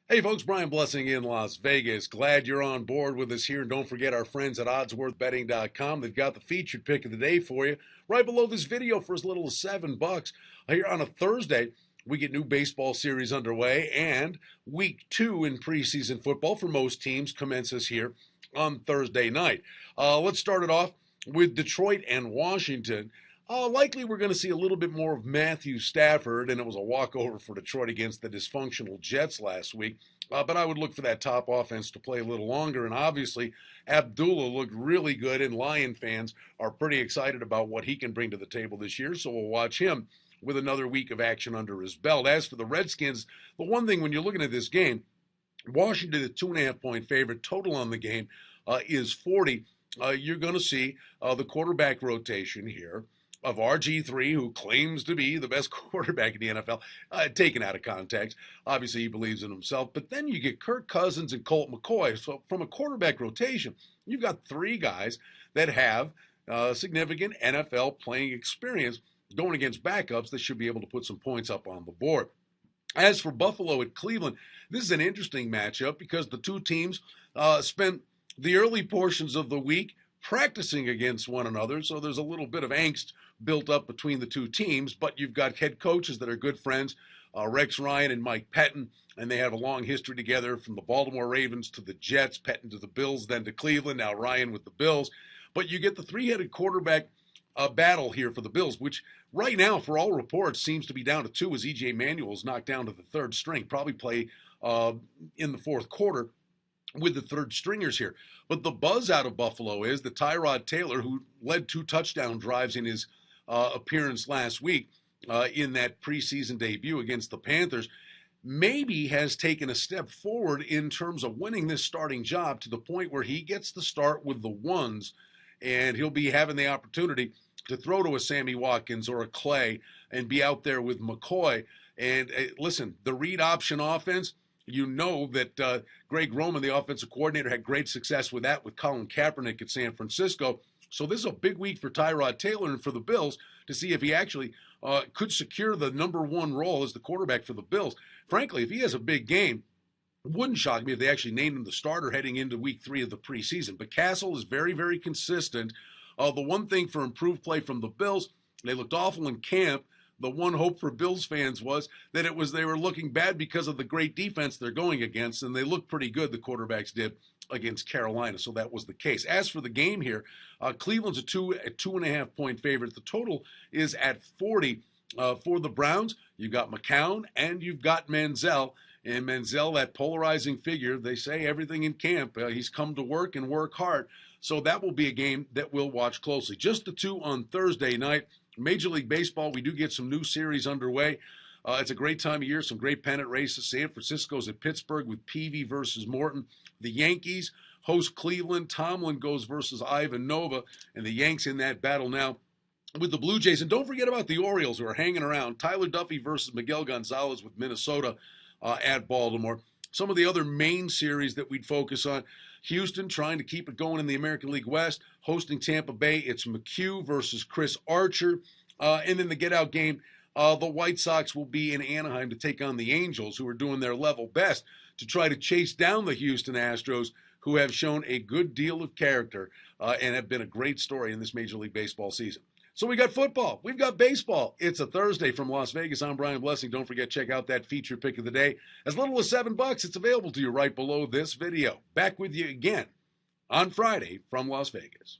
Hey folks, Brian Blessing in Las Vegas. Glad you're on board with us here. And don't forget our friends at oddsworthbetting.com. They've got the featured pick of the day for you right below this video for as little as $7. Here on a Thursday, we get new baseball series underway, and week 2 in preseason football for most teams commences here on Thursday night. Let's start it off with Detroit and Washington. Likely we're going to see a little bit more of Matthew Stafford, and it was a walkover for Detroit against the dysfunctional Jets last week. But I would look for that top offense to play a little longer. And obviously, Abdullah looked really good, and Lion fans are pretty excited about what he can bring to the table this year. So we'll watch him with another week of action under his belt. As for the Redskins, the one thing when you're looking at this game, Washington, a 2.5-point favorite, total on the game is 40. You're going to see the quarterback rotation here of RG3, who claims to be the best quarterback in the NFL, taken out of context. Obviously, he believes in himself. But then you get Kirk Cousins and Colt McCoy. So from a quarterback rotation, you've got three guys that have significant NFL playing experience going against backups that should be able to put some points up on the board. As for Buffalo at Cleveland, this is an interesting matchup because the two teams spent the early portions of the week practicing against one another, so there's a little bit of angst built up between the two teams, but you've got head coaches that are good friends, Rex Ryan and Mike Pettin, and they have a long history together from the Baltimore Ravens to the Jets, Pettin to the Bills, then to Cleveland, now Ryan with the Bills. But you get the three-headed quarterback battle here for the Bills, which right now, for all reports, seems to be down to two as E.J. Manuel's knocked down to the third string, probably play in the fourth quarter with the third stringers here. But the buzz out of Buffalo is that Tyrod Taylor, who led 2 touchdown drives in his appearance last week in that preseason debut against the Panthers, maybe has taken a step forward in terms of winning this starting job to the point where he gets to start with the ones, and he'll be having the opportunity to throw to a Sammy Watkins or a Clay and be out there with McCoy. And listen, the read option offense, you know that Greg Roman, the offensive coordinator, had great success with that with Colin Kaepernick at San Francisco. So this is a big week for Tyrod Taylor and for the Bills to see if he actually could secure the number 1 role as the quarterback for the Bills. Frankly, if he has a big game, it wouldn't shock me if they actually named him the starter heading into week 3 of the preseason. But Castle is very, very consistent. The one thing for improved play from the Bills, they looked awful in camp. The one hope for Bills fans was that they were looking bad because of the great defense they're going against, and they looked pretty good, the quarterbacks did, against Carolina, so that was the case. As for the game here, Cleveland's a 2.5-point favorite. The total is at 40 for the Browns. You've got McCown and you've got Manziel. And Manziel, that polarizing figure, they say everything in camp. He's come to work and work hard. So that will be a game that we'll watch closely. Just the two on Thursday night. Major League Baseball, we do get some new series underway. It's a great time of year, some great pennant races. San Francisco's at Pittsburgh with Peavy versus Morton. The Yankees host Cleveland. Tomlin goes versus Ivan Nova, and the Yanks in that battle now with the Blue Jays. And don't forget about the Orioles who are hanging around. Tyler Duffy versus Miguel Gonzalez with Minnesota at Baltimore. Some of the other main series that we'd focus on, Houston trying to keep it going in the American League West, hosting Tampa Bay. It's McHugh versus Chris Archer. And then the get-out game, the White Sox will be in Anaheim to take on the Angels, who are doing their level best to try to chase down the Houston Astros, who have shown a good deal of character and have been a great story in this Major League Baseball season. So we got football. We've got baseball. It's a Thursday from Las Vegas. I'm Brian Blessing. Don't forget, check out that feature pick of the day. As little as $7, it's available to you right below this video. Back with you again on Friday from Las Vegas.